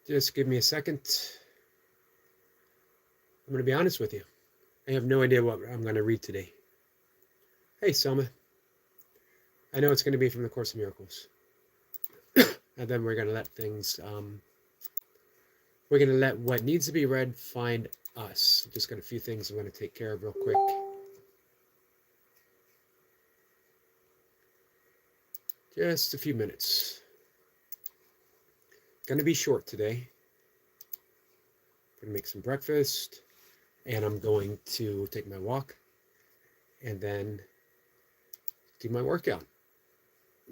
Just give me a second. I'm going to be honest with you. I have no idea what I'm going to read today. Hey, Selma. I know it's going to be from the Course of Miracles. And then we're going to let things, we're going to let what needs to be read find us. Just got a few things I'm going to take care of real quick. Just a few minutes. Going to be short today. Going to make some breakfast. And I'm going to take my walk. And then do my workout.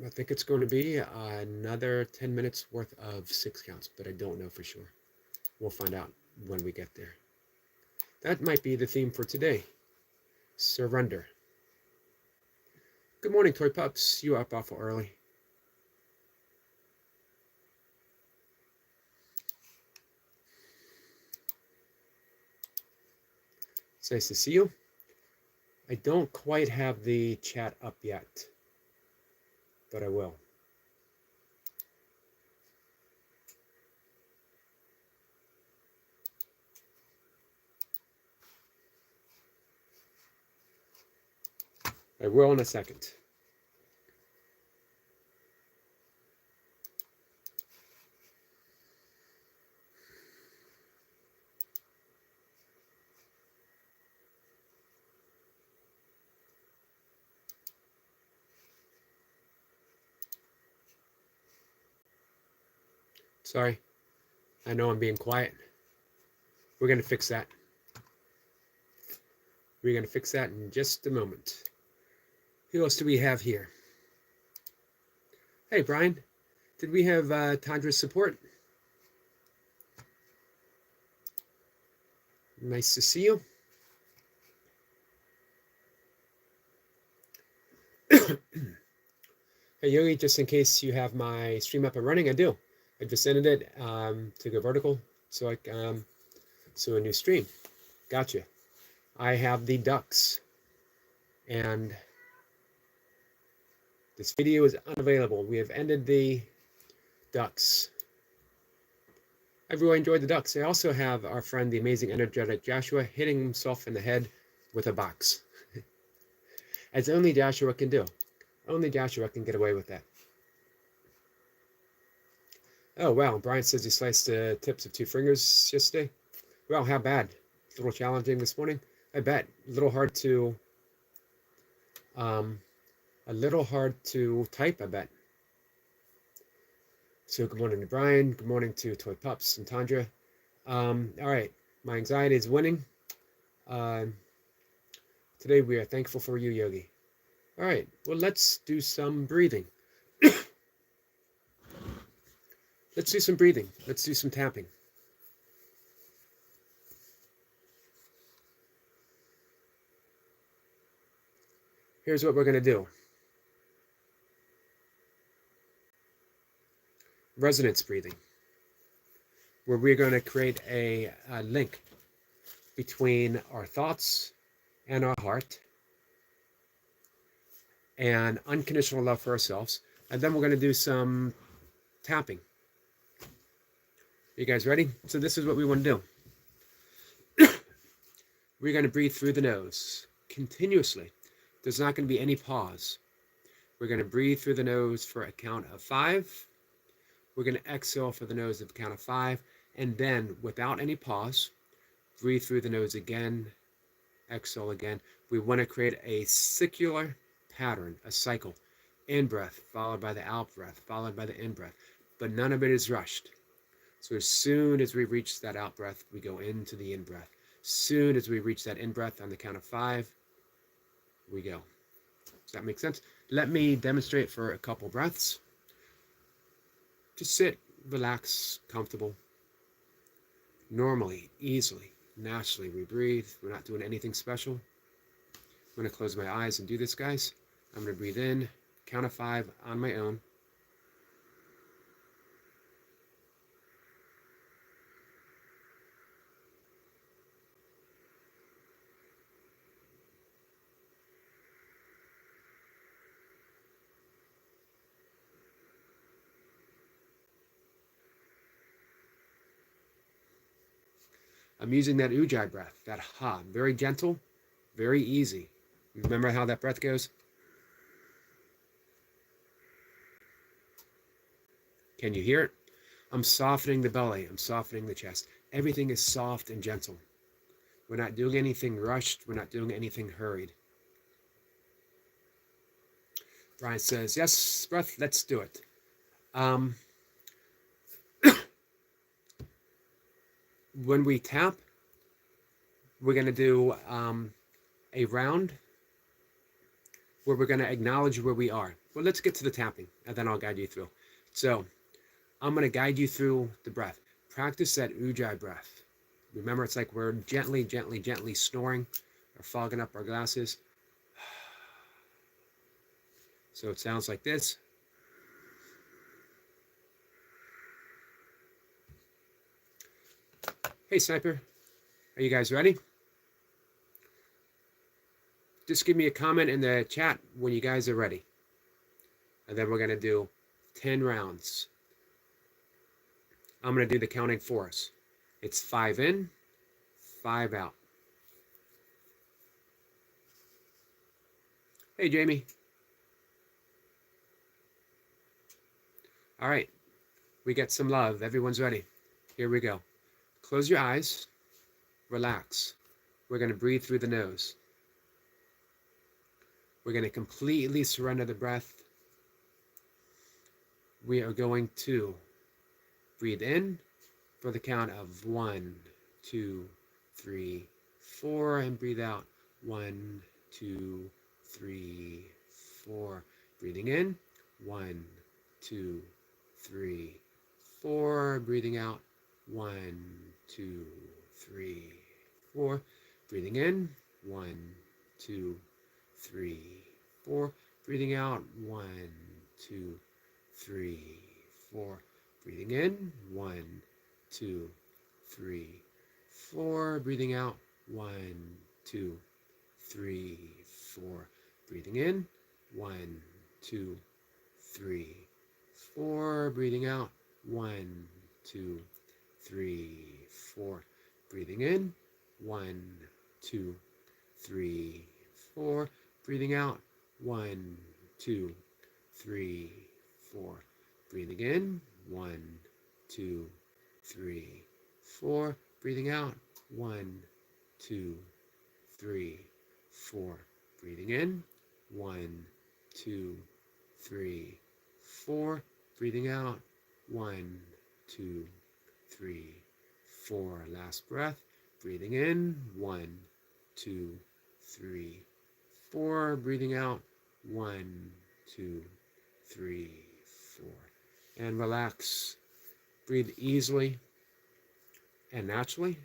I think it's going to be another 10 minutes worth of 6 counts, but I don't know for sure. We'll find out when we get there. That might be the theme for today. Surrender. Good morning, Toy Pups. You up awful early. It's nice to see you. I don't quite have the chat up yet, but I will. I will in a second. Sorry, I know I'm being quiet. We're going to fix that. We're going to fix that in just a moment. Who else do we have here? Hey, Brian. Did we have Tandra's support? Nice to see you. Hey, Yogi, just in case you have my stream up and running, I do. I just ended it to go vertical, so so a new stream. Gotcha. I have the ducks, and this video is unavailable. We have ended the ducks. Everyone enjoyed the ducks. I also have our friend, the amazing energetic Joshua, hitting himself in the head with a box. As only Joshua can do. Only Joshua can get away with that. Oh, wow. Brian says he sliced the tips of 2 fingers yesterday. Well, how bad? A little challenging this morning. I bet. A little hard to type, I bet. So good morning to Brian. Good morning to Toy Pups and Tandra. All right. My anxiety is winning. Today we are thankful for you, Yogi. All right. Well, let's do some breathing. Let's do some breathing. Let's do some tapping. Here's what we're going to do. Resonance breathing, where we're going to create a link between our thoughts and our heart and unconditional love for ourselves. And then we're going to do some tapping. You guys ready? So this is what we want to do. We're going to breathe through the nose continuously. There's not going to be any pause. We're going to breathe through the nose for a count of 5. We're going to exhale for the nose at the count of 5. And then, without any pause, breathe through the nose again, exhale again. We want to create a circular pattern, a cycle. In-breath, followed by the out-breath, followed by the in-breath. But none of it is rushed. So as soon as we reach that out-breath, we go into the in-breath. Soon as we reach that in-breath on the count of 5, we go. Does that make sense? Let me demonstrate for a couple breaths. Just sit, relax, comfortable. Normally, easily, naturally, we breathe. We're not doing anything special. I'm going to close my eyes and do this, guys. I'm going to breathe in, count of 5 on my own. I'm using that ujjayi breath, that ha, very gentle, very easy. Remember how that breath goes? Can you hear it? I'm softening the belly. I'm softening the chest. Everything is soft and gentle. We're not doing anything rushed. We're not doing anything hurried. Brian says, yes, breath, let's do it. When we tap, we're going to do a round where we're going to acknowledge where we are. Well, let's get to the tapping, and then I'll guide you through. So I'm going to guide you through the breath. Practice that ujjayi breath. Remember, it's like we're gently, gently, gently snoring or fogging up our glasses. So it sounds like this. Hey, Sniper, are you guys ready? Just give me a comment in the chat when you guys are ready. And then we're going to do 10 rounds. I'm going to do the counting for us. It's 5 in, 5 out. Hey, Jamie. All right. We get some love. Everyone's ready. Here we go. Close your eyes. Relax. We're going to breathe through the nose. We're going to completely surrender the breath. We are going to breathe in for the count of 1, 2, 3, 4, and breathe out 1, 2, 3, 4. Breathing in 1, 2, 3, 4. Breathing out 1, 2, 3, 4. Breathing in 1, 2, 3, 4. Breathing out 1, 2, 3, 4. Breathing in 1, 2, 3, 4. Breathing out 1, 2, 3, 4. Breathing in 1, 2, 3, 4. Breathing out 1, 2, 3, 4. Breathing in 1, 2, 3, 4. Breathing out 1, 2, 3, 4. Breathing in 1, 2, 3, 4. Breathing out 1, 2, 3, 4. Breathing in 1, 2, 3, 4. Breathing out 1, 2, 3, 4. Last breath. Breathing in 1, 2, 3, 4. Breathing out 1, 2, 3, 4. And relax. Breathe easily and naturally.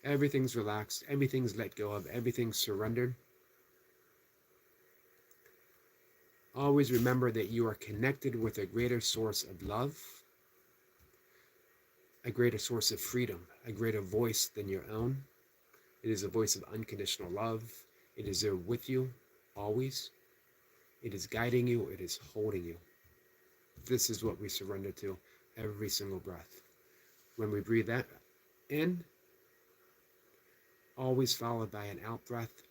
Everything's relaxed. Everything's let go of. Everything's surrendered. Always remember that you are connected with a greater source of love, a greater source of freedom, a greater voice than your own. It is a voice of unconditional love. It is there with you always. It is guiding you. It is holding you. This is what we surrender to every single breath. When we breathe that in, always followed by an out breath,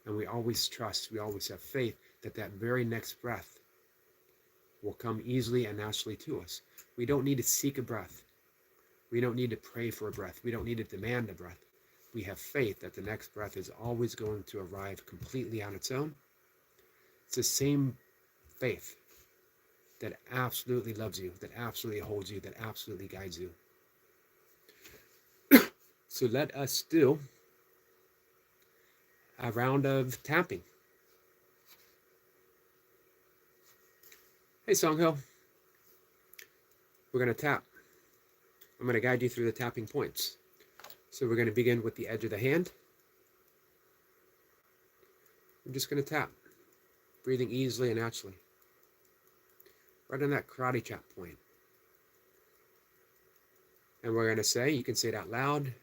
and we always trust, we always have faith that that very next breath will come easily and naturally to us. We don't need to seek a breath. We don't need to pray for a breath. We don't need to demand a breath. We have faith that the next breath is always going to arrive completely on its own. It's the same faith that absolutely loves you, that absolutely holds you, that absolutely guides you. So let us do a round of tapping. Hey, Songho. We're going to tap. I'm going to guide you through the tapping points. So we're going to begin with the edge of the hand. I'm just going to tap, breathing easily and naturally. Right on that karate chop point. And we're going to say, you can say it out loud.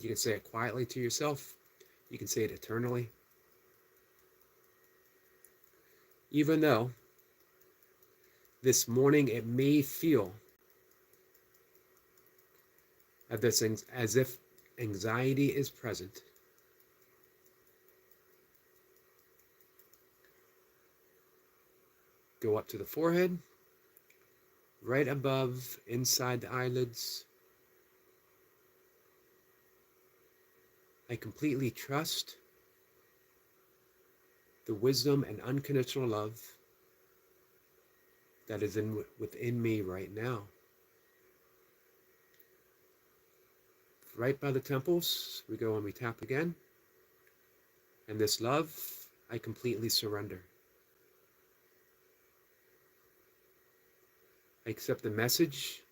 You can say it quietly to yourself. You can say it eternally. Even though this morning it may feel as if anxiety is present. Go up to the forehead, right above, inside the eyelids. I completely trust the wisdom and unconditional love that is within me right now. Right by the temples, we go and we tap again. And this love, I completely surrender. I accept the message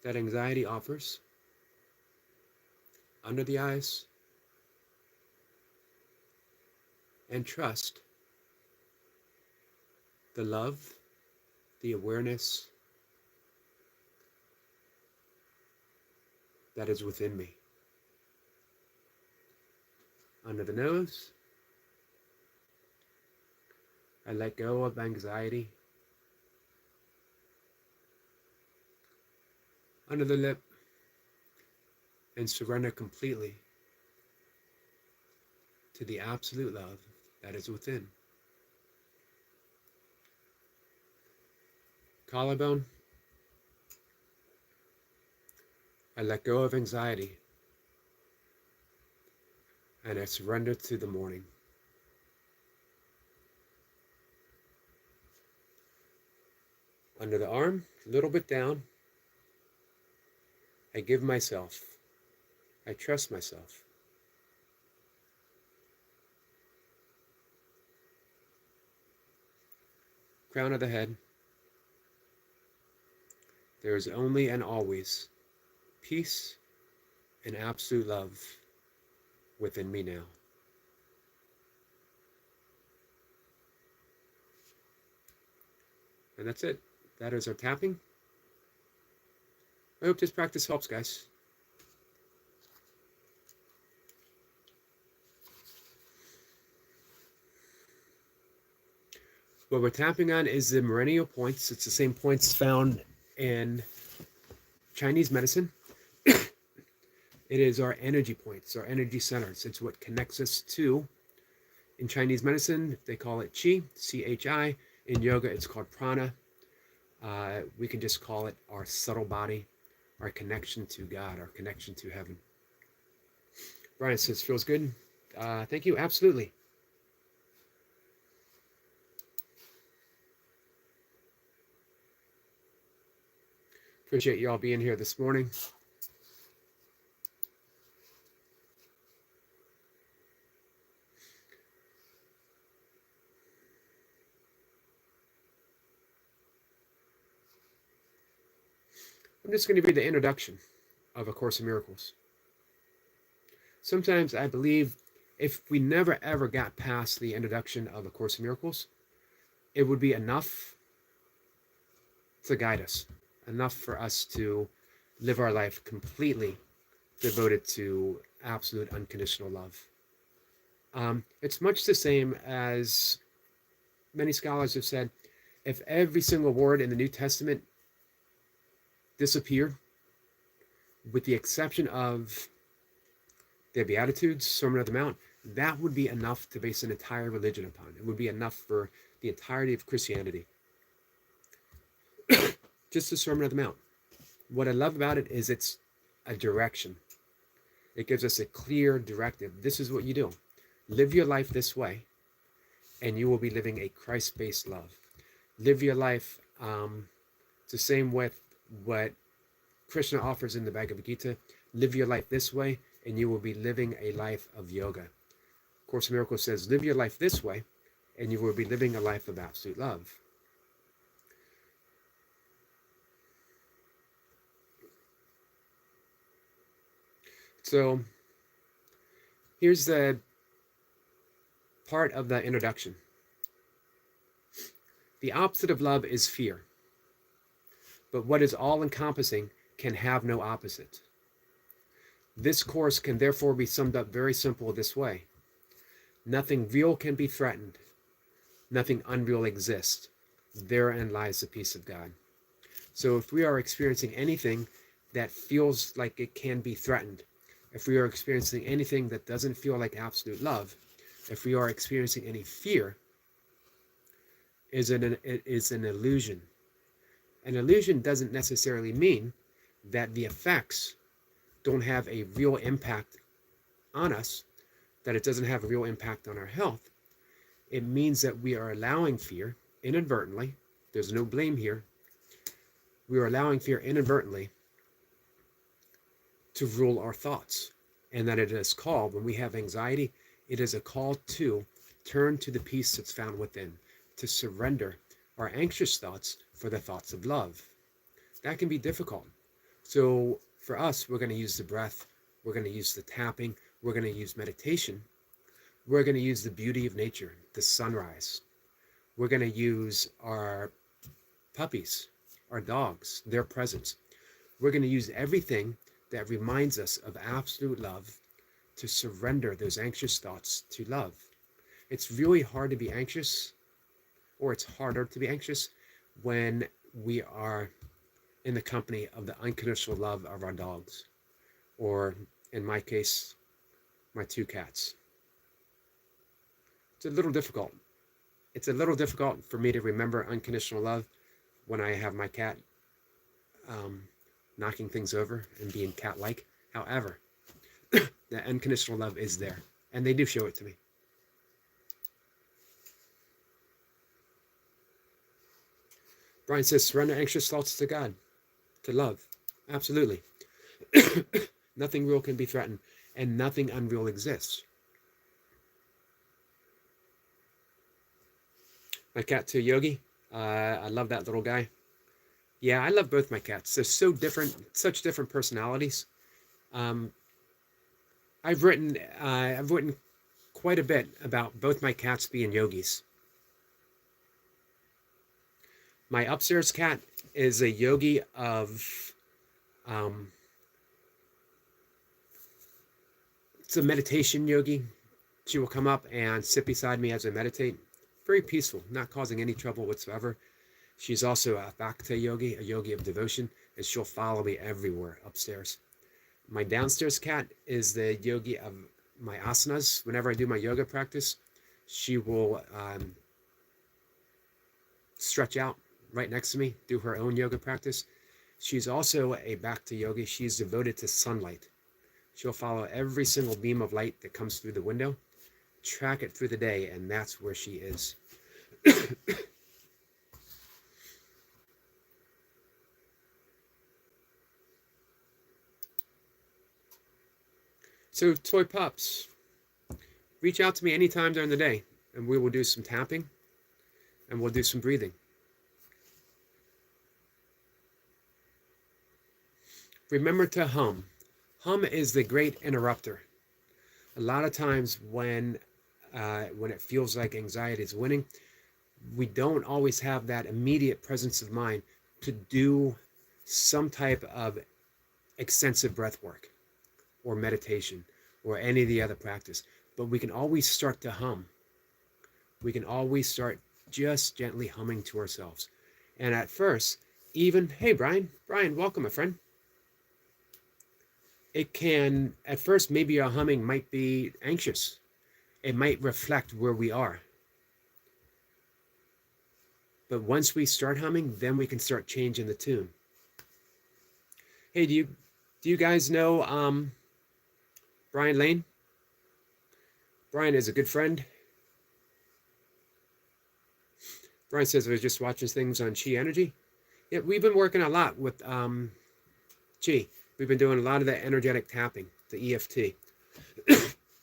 that anxiety offers. Under the eyes. And trust the love, the awareness that is within me. Under the nose, I let go of anxiety. Under the lip, and surrender completely to the absolute love that is within. Collarbone, I let go of anxiety and I surrender to the morning. Under the arm, a little bit down, I give myself, I trust myself. Crown of the head, there is only and always peace and absolute love within me now. And that's it. That is our tapping. I hope this practice helps, guys. What we're tapping on is the meridian points. It's the same points found in Chinese medicine. It is our energy points, our energy centers. It's what connects us to. In Chinese medicine, they call it Qi, C-H-I. In yoga, it's called prana. We can just call it our subtle body, our connection to God, our connection to heaven. Brian says, feels good. Thank you. Absolutely. Appreciate you all being here this morning. I'm just going to read the introduction of A Course in Miracles. Sometimes I believe if we never ever got past the introduction of A Course in Miracles, it would be enough to guide us, enough for us to live our life completely devoted to absolute unconditional love. It's much the same as many scholars have said, if every single word in the New Testament disappeared, with the exception of the Beatitudes, Sermon on the Mount, that would be enough to base an entire religion upon. It would be enough for the entirety of Christianity. Just the Sermon on the Mount. What I love about it is it's a direction. It gives us a clear directive. This is what you do. Live your life this way, and you will be living a Christ-based love. Live your life it's the same with what Krishna offers in the Bhagavad Gita. Live your life this way, and you will be living a life of yoga. Course in Miracles says, live your life this way, and you will be living a life of absolute love. So, here's the part of the introduction. The opposite of love is fear. But what is all-encompassing can have no opposite. This course can therefore be summed up very simple this way. Nothing real can be threatened. Nothing unreal exists. Therein lies the peace of God. So if we are experiencing anything that feels like it can be threatened, if we are experiencing anything that doesn't feel like absolute love, if we are experiencing any fear, it is an illusion. An illusion doesn't necessarily mean that the effects don't have a real impact on us, that it doesn't have a real impact on our health. It means that we are allowing fear inadvertently. There's no blame here. We are allowing fear inadvertently to rule our thoughts. And that it is called, when we have anxiety, it is a call to turn to the peace that's found within, to surrender our anxious thoughts for the thoughts of love. That can be difficult. So for us, we're going to use the breath, we're going to use the tapping, we're going to use meditation, we're going to use the beauty of nature, the sunrise. We're going to use our puppies, our dogs, their presence. We're going to use everything that reminds us of absolute love to surrender those anxious thoughts to love. It's really hard to be anxious, or it's harder to be anxious when we are in the company of the unconditional love of our dogs, or in my case, my 2 cats. It's a little difficult. It's a little difficult for me to remember unconditional love when I have my cat knocking things over and being cat-like. However, the unconditional love is there, and they do show it to me. Brian says, surrender anxious thoughts to God, to love. Absolutely. Nothing real can be threatened, and nothing unreal exists. My cat too, Yogi. I love that little guy. Yeah, I love both my cats. They're so different, such different personalities. I've written quite a bit about both my cats being yogis. My upstairs cat is a yogi of, it's a meditation yogi. She will come up and sit beside me as I meditate. Very peaceful, not causing any trouble whatsoever. She's also a bhakti yogi, a yogi of devotion, and she'll follow me everywhere upstairs. My downstairs cat is the yogi of my asanas. Whenever I do my yoga practice, she will stretch out right next to me, do her own yoga practice. She's also a bhakti yogi. She's devoted to sunlight. She'll follow every single beam of light that comes through the window, track it through the day, and that's where she is. So, toy pups, reach out to me anytime during the day, and we will do some tapping, and we'll do some breathing. Remember to hum. Hum is the great interrupter. A lot of times when it feels like anxiety is winning, we don't always have that immediate presence of mind to do some type of extensive breath work or meditation or any of the other practice. But we can always start to hum. We can always start just gently humming to ourselves. And at first, even, hey, Brian, welcome, my friend. It can, at first, maybe our humming might be anxious. It might reflect where we are. But once we start humming, then we can start changing the tune. Hey, do you guys know Brian Lane? Brian is a good friend. Brian says I was just watching things on Chi Energy. Yeah, we've been working a lot with Chi. We've been doing a lot of the energetic tapping, the EFT.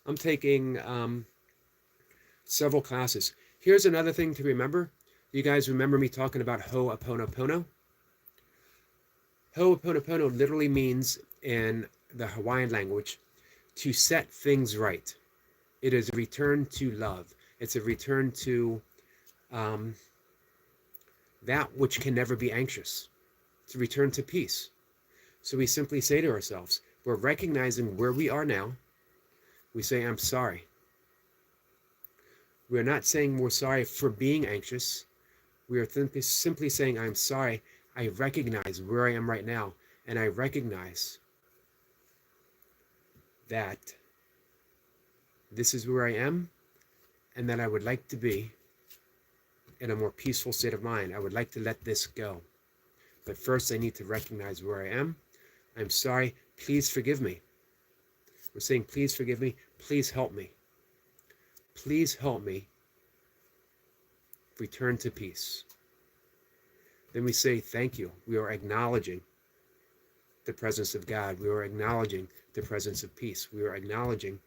I'm taking several classes. Here's another thing to remember. You guys remember me talking about Ho'oponopono? Ho'oponopono literally means, in the Hawaiian language, to set things right. It is a return to love. It's a return to that which can never be anxious. It's a return to peace. So we simply say to ourselves, we're recognizing where we are now. We say, I'm sorry. We're not saying we're sorry for being anxious. We are simply saying, I'm sorry. I recognize where I am right now, And I recognize that this is where I am and that I would like to be in a more peaceful state of mind. I would like to let this go. But first I need to recognize where I am. I'm sorry. Please forgive me. We're saying, please forgive me. Please help me. Please help me return to peace. Then we say, thank you. We are acknowledging the presence of God. We are acknowledging the presence of peace. We are acknowledging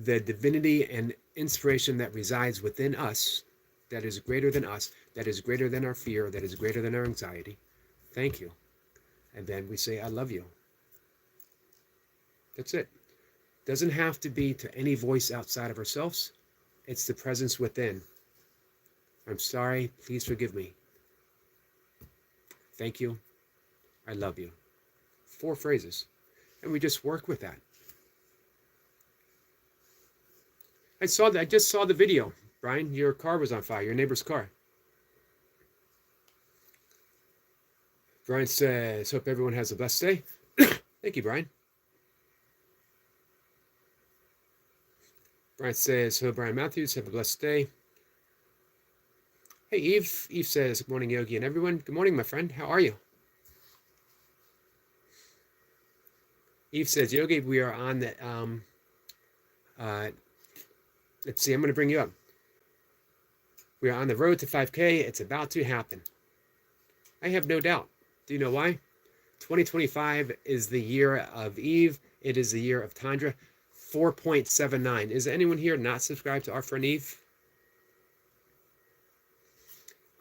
the divinity and inspiration that resides within us, that is greater than us, that is greater than our fear, that is greater than our anxiety. Thank you. And then we say, I love you. That's it. Doesn't have to be to any voice outside of ourselves. It's the presence within. I'm sorry. Please forgive me. Thank you. I love you. 4 phrases. And we just work with that. I just saw the video. Brian, your car was on fire, your neighbor's car. Brian says, hope everyone has a blessed day. Thank you, Brian. Brian says, hello, Brian Matthews, have a blessed day. Hey, Eve. Eve says, good morning, Yogi and everyone. Good morning, my friend. How are you? Eve says, Yogi, we are on the, let's see, I'm going to bring you up. We are on the road to 5K. It's about to happen. I have no doubt. Do you know why? 2025 is the year of Eve. It is the year of Tandra. 4.79. Is anyone here not subscribed to our friend Eve?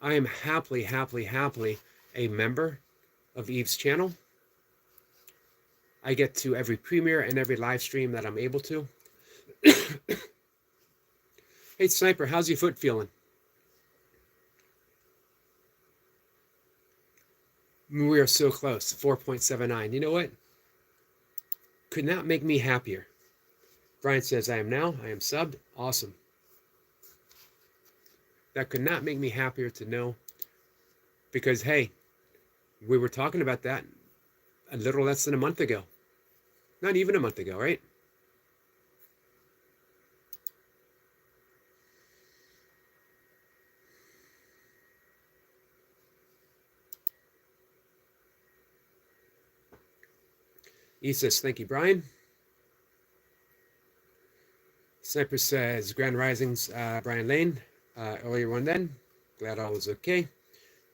I am happily a member of Eve's channel. I get to every premiere and every live stream that I'm able to. Hey, Sniper, how's your foot feeling? We are so close, 4.79. You know what? Could not make me happier. Brian says, I am subbed. Awesome. That could not make me happier to know. Because, hey, we were talking about that a little less than a month ago. Not even a month ago, right? He says, thank you, Brian. Sniper says, Grand Risings, Brian Lane. Earlier one then. Glad all was okay.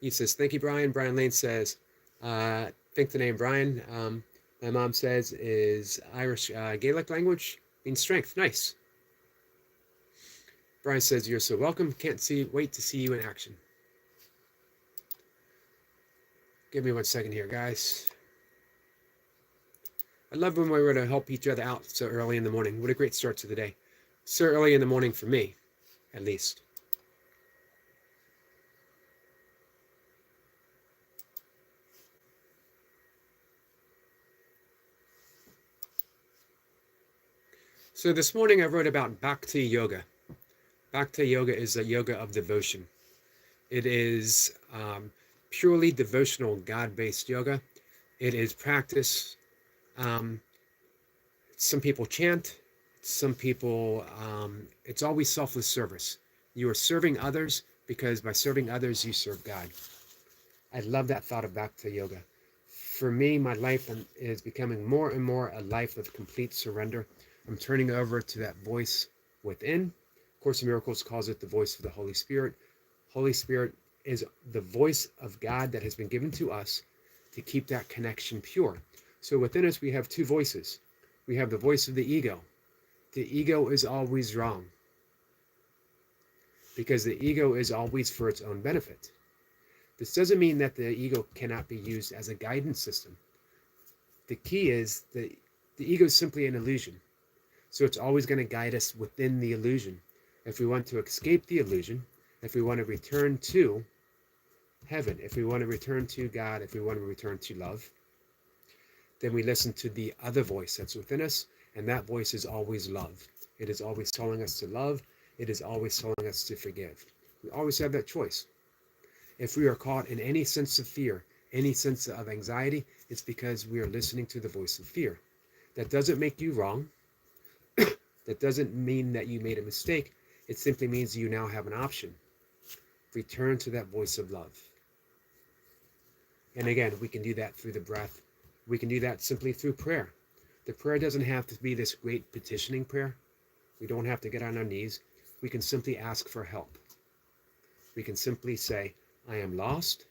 He says, thank you, Brian. Brian Lane says, think the name Brian, my mom says, is Irish Gaelic language. Means strength. Nice. Brian says, you're so welcome. Can't wait to see you in action. Give me 1 second here, guys. I love when we were to help each other out so early in the morning. What a great start to the day. So early in the morning for me, at least. So this morning I wrote about Bhakti Yoga. Bhakti Yoga is a yoga of devotion. It is purely devotional, God-based yoga. It is practice. Some people chant. Some people, it's always selfless service. You are serving others because by serving others, you serve God. I love that thought of Bhakti Yoga. For me, my life is becoming more and more a life of complete surrender. I'm turning over to that voice within. Course in Miracles calls it the voice of the Holy Spirit. Holy Spirit is the voice of God that has been given to us to keep that connection pure. So within us, we have 2 voices. We have the voice of the ego. The ego is always wrong because the ego is always for its own benefit. This doesn't mean that the ego cannot be used as a guidance system. The key is that the ego is simply an illusion. So it's always going to guide us within the illusion. If we want to escape the illusion, if we want to return to heaven, if we want to return to God, if we want to return to love, then we listen to the other voice that's within us, and that voice is always love. It is always telling us to love. It is always telling us to forgive. We always have that choice. If we are caught in any sense of fear, any sense of anxiety, it's because we are listening to the voice of fear. That doesn't make you wrong. That doesn't mean that you made a mistake. It simply means you now have an option. Return to that voice of love. And again, we can do that through the breath. We can do that simply through prayer. The prayer doesn't have to be this great petitioning prayer. We don't have to get on our knees. We can simply ask for help. We can simply say, I am lost.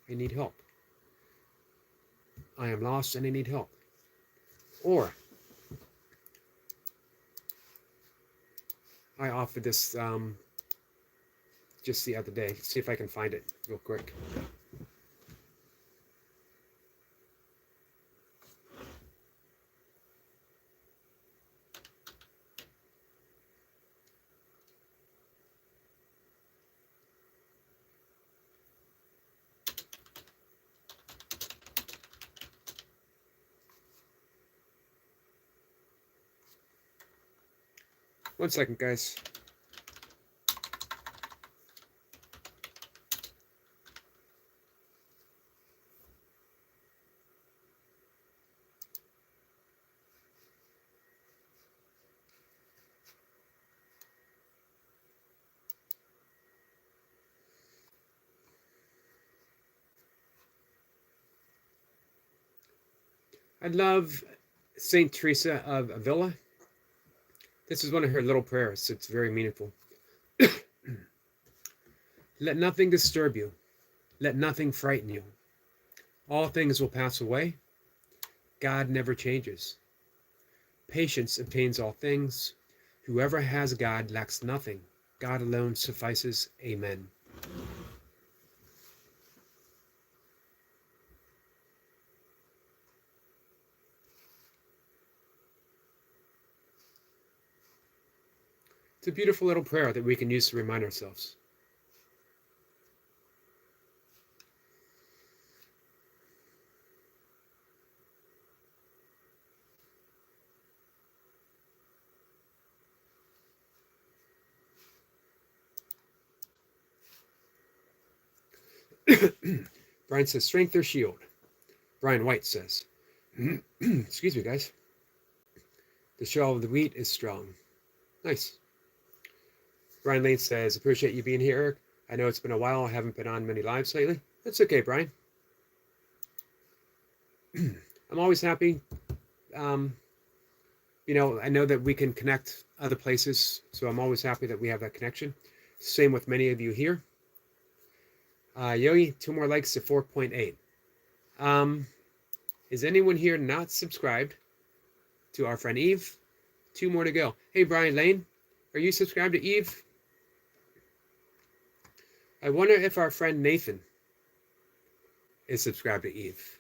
I need help. I am lost and I need help. Or I offered this just the other day. See if I can find it real quick. One second, guys. I love Saint Teresa of Avila. This is one of her little prayers. It's very meaningful. Let nothing disturb you. Let nothing frighten you. All things will pass away. God never changes. Patience obtains all things. Whoever has God lacks nothing. God alone suffices. Amen. It's a beautiful little prayer that we can use to remind ourselves. Brian says, strength or shield? Brian White says, excuse me, guys. The shell of the wheat is strong. Nice. Brian Lane says, appreciate you being here, Eric. I know it's been a while. I haven't been on many lives lately. That's okay, Brian. I'm always happy. You know, I know that we can connect other places, so I'm always happy that we have that connection. Same with many of you here. Yogi, 2 more likes to 4.8. Is anyone here not subscribed to our friend Eve? 2 more to go. Hey, Brian Lane, are you subscribed to Eve? I wonder if our friend Nathan is subscribed to Eve.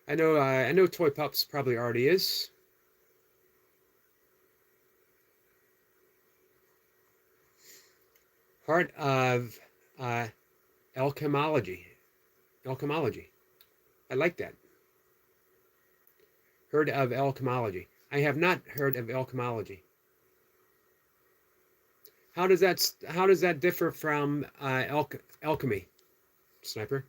I know Toy Pups probably already is. Heart of Alchemology. Alchemology. I like that. Heard of Alchemology. I have not heard of Alchemology. How does that differ from alchemy, Sniper?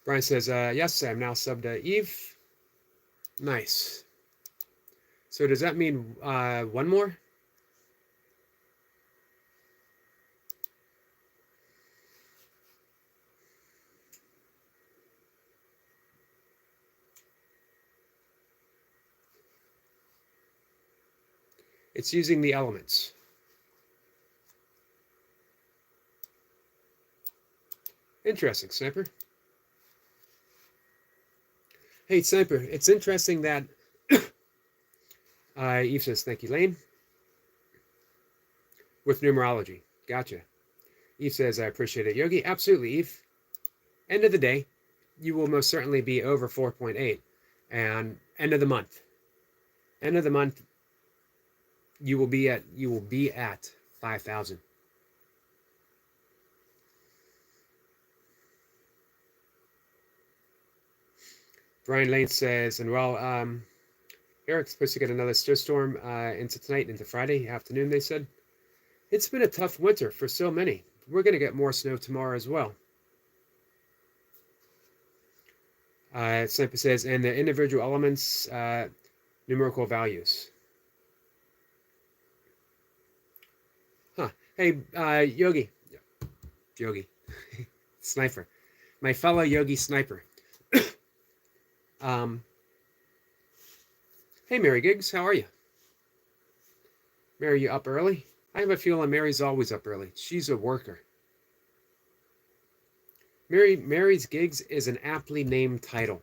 Brian says, yes, I'm now subbed to Eve. Nice. So does that mean one more? It's using the elements. Interesting, Sniper. Hey, Sniper, it's interesting that Eve says, thank you, Lane. With numerology. Gotcha. Eve says, I appreciate it, Yogi. Absolutely, Eve. End of the day, you will most certainly be over 4.8. And end of the month. End of the month, you will be at 5,000. Brian Lane says, and well, Eric's supposed to get another snowstorm into tonight, into Friday afternoon, they said. It's been a tough winter for so many. We're going to get more snow tomorrow as well. Sniper says, and the individual elements, numerical values. Huh. Hey, Yogi. Yogi. Sniper. My fellow Yogi Sniper. Hey, Mary Giggs, how are you? Mary, you up early? I have a feeling Mary's always up early. She's a worker. Mary's Gigs is an aptly named title.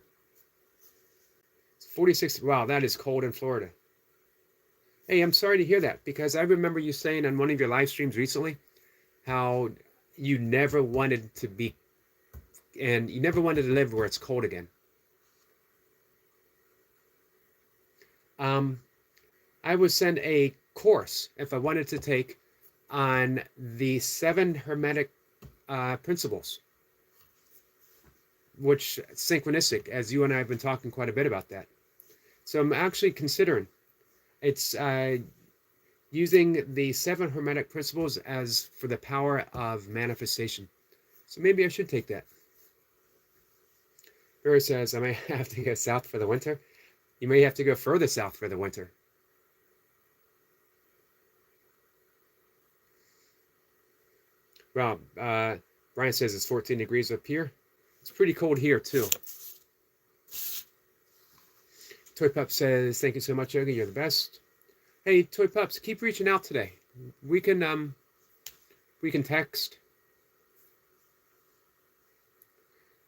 It's 46. Wow, that is cold in Florida. Hey, I'm sorry to hear that, because I remember you saying on one of your live streams recently how you never wanted to be, and you never wanted to live where it's cold again. I would send a course if I wanted to take on the 7 Hermetic principles, which synchronistic, as you and I have been talking quite a bit about that. So I'm actually considering it's using the 7 Hermetic principles as for the power of manifestation. So maybe I should take that. Barry says I may have to go south for the winter. You may have to go further south for the winter. Well, Brian says it's 14 degrees up here. It's pretty cold here too. Toy Pup says, thank you so much, Yogi. You're the best. Hey, Toy Pups, keep reaching out today. We can text.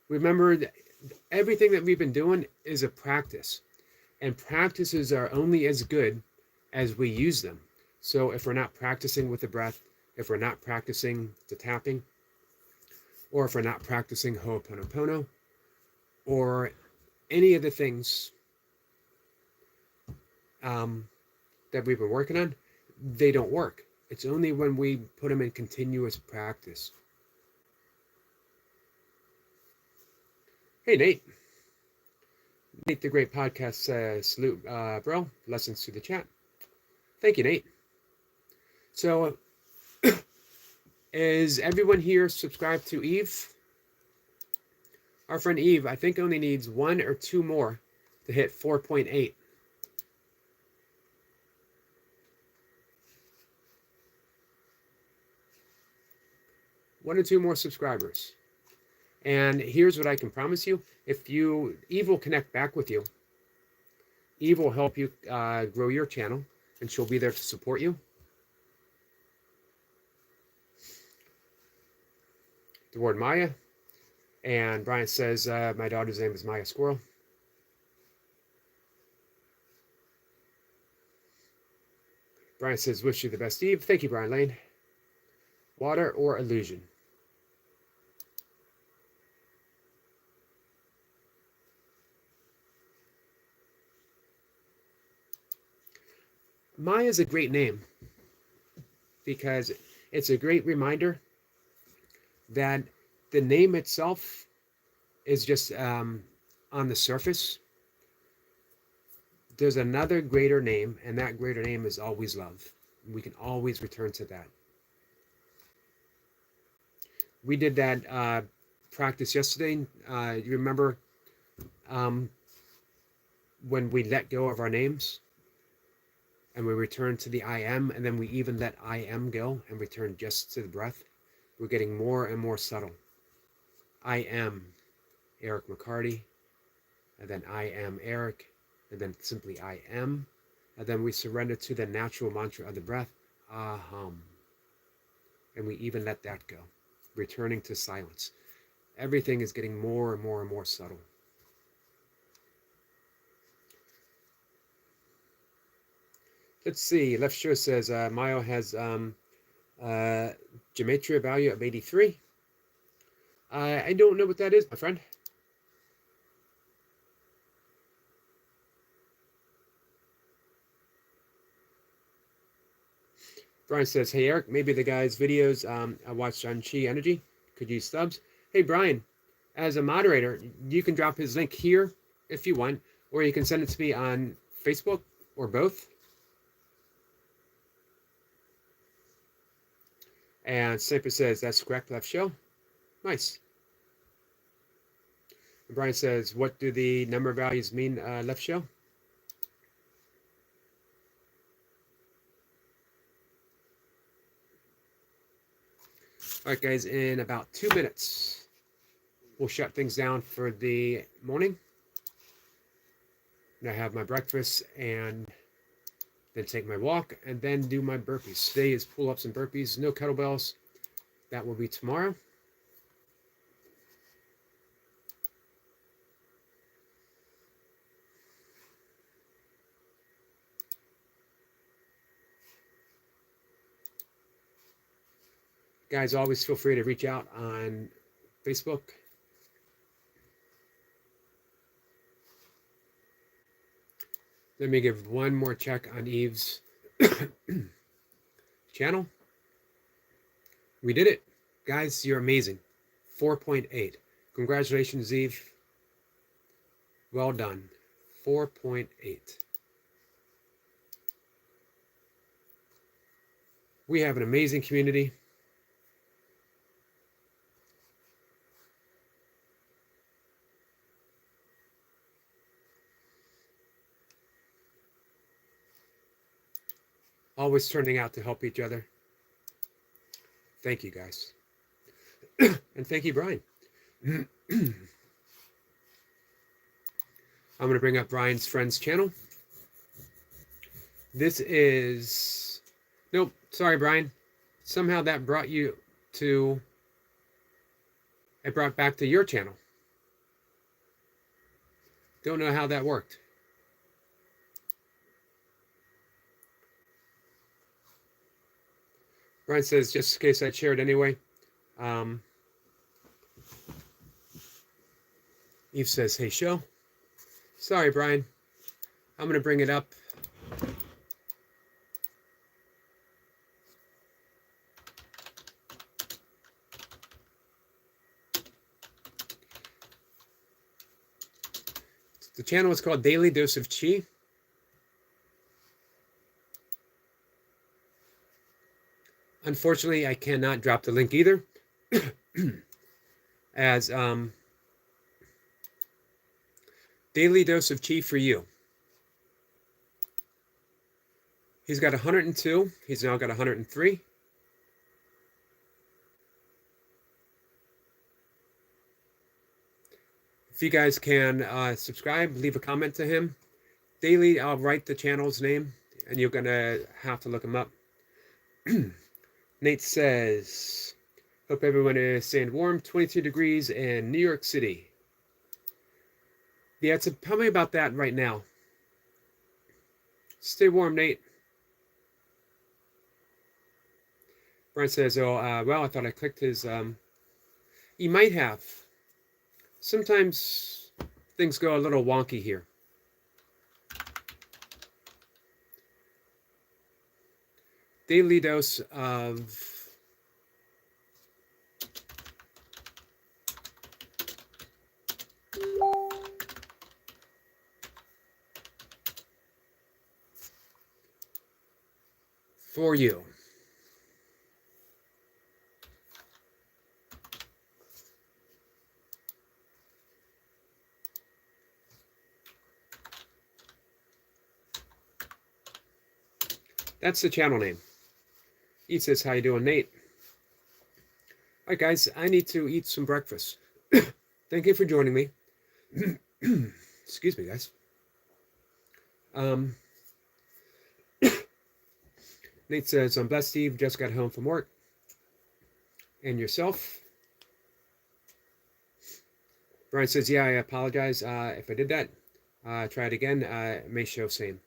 Remember, everything that we've been doing is a practice, and practices are only as good as we use them. So if we're not practicing with the breath, if we're not practicing the tapping, or if we're not practicing Ho'oponopono, or any of the things that we've been working on, they don't work. It's only when we put them in continuous practice. Hey, Nate. Nate, the Great Podcast says, salute, bro. Lessons to the chat. Thank you, Nate. So, is everyone here subscribed to Eve? Our friend Eve, I think, only needs 1 or 2 more to hit 4.8. One or 2 more subscribers. And here's what I can promise you. If Eve will connect back with you. Eve will help you grow your channel, and she'll be there to support you. The word Maya. And Brian says, my daughter's name is Maya Squirrel. Brian says, wish you the best, Eve. Thank you, Brian Lane. Water or illusion? Maya is a great name because it's a great reminder that the name itself is just on the surface. There's another greater name, and that greater name is always love. We can always return to that. We did that practice yesterday. You remember when we let go of our names and we return to the I am, and then we even let I am go and return just to the breath? We're getting more and more subtle. I am Eric McCarty, and then I am Eric, and then simply I am, and then we surrender to the natural mantra of the breath, aham, and we even let that go, returning to silence. Everything is getting more and more and more subtle. Let's see. Left Show says Mayo has gematria value of 83. I don't know what that is, my friend. Brian says, hey, Eric, maybe the guy's videos I watched on Chi Energy could use subs. Hey, Brian, as a moderator, you can drop his link here if you want, or you can send it to me on Facebook or both. And Sniper says, that's correct, left show. Nice. And Brian says, what do the number values mean, left show? All right, guys, in about 2 minutes, we'll shut things down for the morning. And I have my breakfast and then take my walk and then do my burpees. Today is pull-ups and burpees, no kettlebells. That will be tomorrow. Guys, always feel free to reach out on Facebook. Let me give one more check on Eve's channel. We did it. Guys, you're amazing. 4.8. Congratulations, Eve. Well done. 4.8. We have an amazing community. Always turning out to help each other. Thank you, guys. And thank you, Brian. I'm going to bring up Brian's friend's channel. This is... Nope, sorry, Brian. Somehow that brought you to... It brought back to your channel. Don't know how that worked. Brian says, just in case I shared anyway. Eve says, hey, show. Sorry, Brian. I'm going to bring it up. The channel is called Daily Dose of Chi. Unfortunately, I cannot drop the link either, as Daily Dose of Chi for you. He's got 102. He's now got 103. If you guys can subscribe, leave a comment to him. Daily, I'll write the channel's name, and you're going to have to look him up. Nate says, hope everyone is staying warm. 22 degrees in New York City. Yeah, it's probably about that right now. Stay warm, Nate. Brian says, oh, well, I thought I clicked his... You might have. Sometimes things go a little wonky here. Daily dose of... for you. That's the channel name. He says, how you doing, Nate? All right, guys, I need to eat some breakfast. Thank you for joining me. Excuse me, guys. Nate says, I'm blessed, Steve. Just got home from work. And yourself? Brian says, yeah, I apologize if I did that. Try it again. It may show same.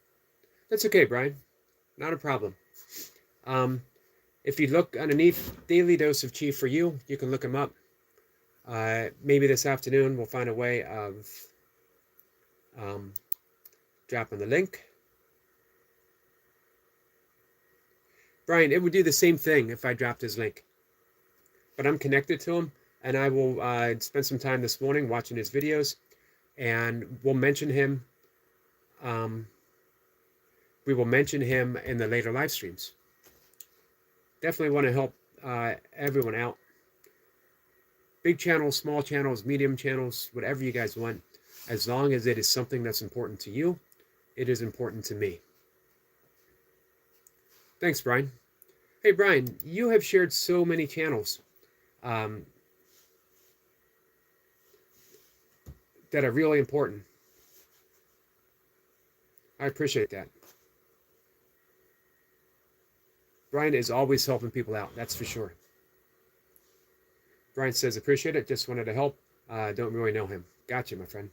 That's okay, Brian. Not a problem. If you look underneath Daily Dose of Chi for you, you can look him up. Maybe this afternoon we'll find a way of dropping the link. Brian, it would do the same thing if I dropped his link. But I'm connected to him, and I will spend some time this morning watching his videos, and we'll mention him. We will mention him in the later live streams. Definitely want to help everyone out. Big channels, small channels, medium channels, whatever you guys want. As long as it is something that's important to you, it is important to me. Thanks, Brian. Hey, Brian, you have shared so many channels that are really important. I appreciate that. Brian is always helping people out, that's for sure. Brian says, appreciate it, just wanted to help. Don't really know him. Gotcha, my friend.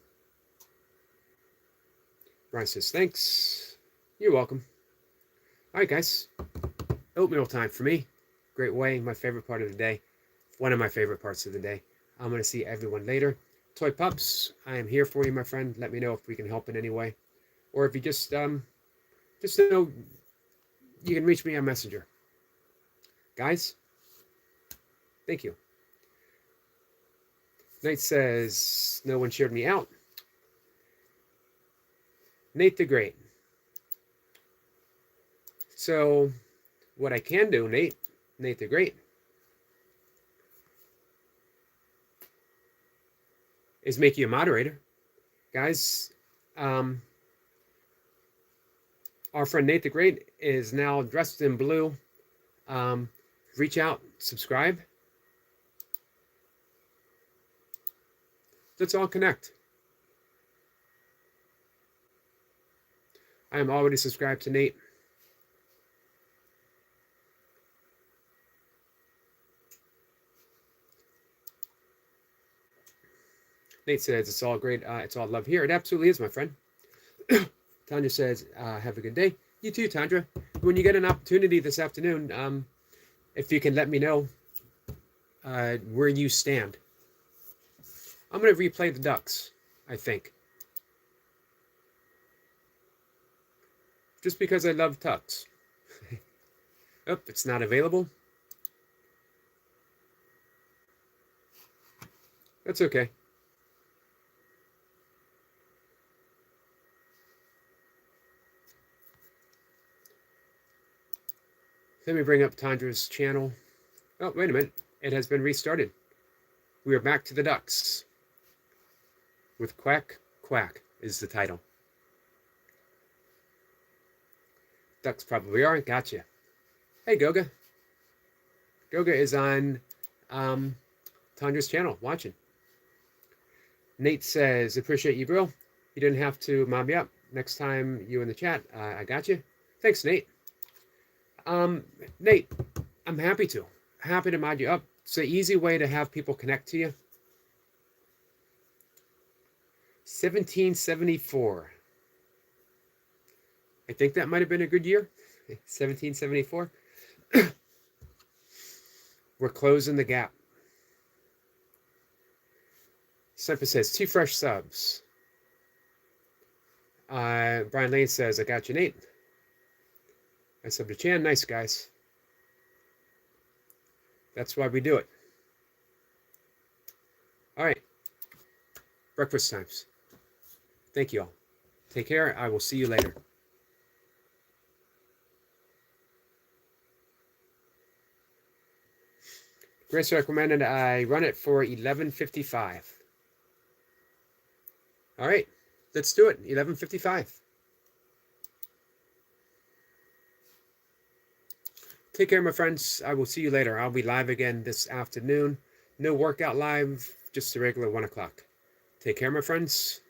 Brian says, thanks. You're welcome. All right, guys. Oatmeal time for me. Great way, my favorite part of the day. One of my favorite parts of the day. I'm going to see everyone later. Toy Pups, I am here for you, my friend. Let me know if we can help in any way. Or if you just know, you can reach me on Messenger. Guys, thank you. Nate says, no one shared me out. Nate the Great. So, what I can do, Nate the Great, is make you a moderator. Guys, our friend Nate the Great is now dressed in blue. Reach out, subscribe. Let's all connect. I am already subscribed to Nate. Nate says, it's all great. It's all love here. It absolutely is, my friend. Tanya says, have a good day. You too, Tandra. When you get an opportunity this afternoon, if you can let me know where you stand. I'm going to replay the Ducks, I think. Just because I love Ducks. Oh, it's not available. That's okay. Let me bring up Tandra's channel. Oh, wait a minute. It has been restarted. We are back to the Ducks. With Quack, Quack is the title. Ducks probably are. Gotcha. Hey, Goga. Goga is on Tandra's channel, watching. Nate says, appreciate you, bro. You didn't have to mob me up. Next time you in the chat, I got you. Thanks, Nate. Nate, I'm happy to. Happy to mod you up. It's an easy way to have people connect to you. 1774. I think that might have been a good year. 1774. We're closing the gap. Semper says, 2 fresh subs. Brian Lane says, I got you, Nate. I sub to Chan. Nice, guys. That's why we do it. All right. Breakfast times. Thank you all. Take care. I will see you later. Grace recommended I run it for 11:55. All right. Let's do it. 11:55. Take care, my friends. I will see you later. I'll be live again this afternoon. No workout live, just a regular 1 o'clock. Take care, my friends.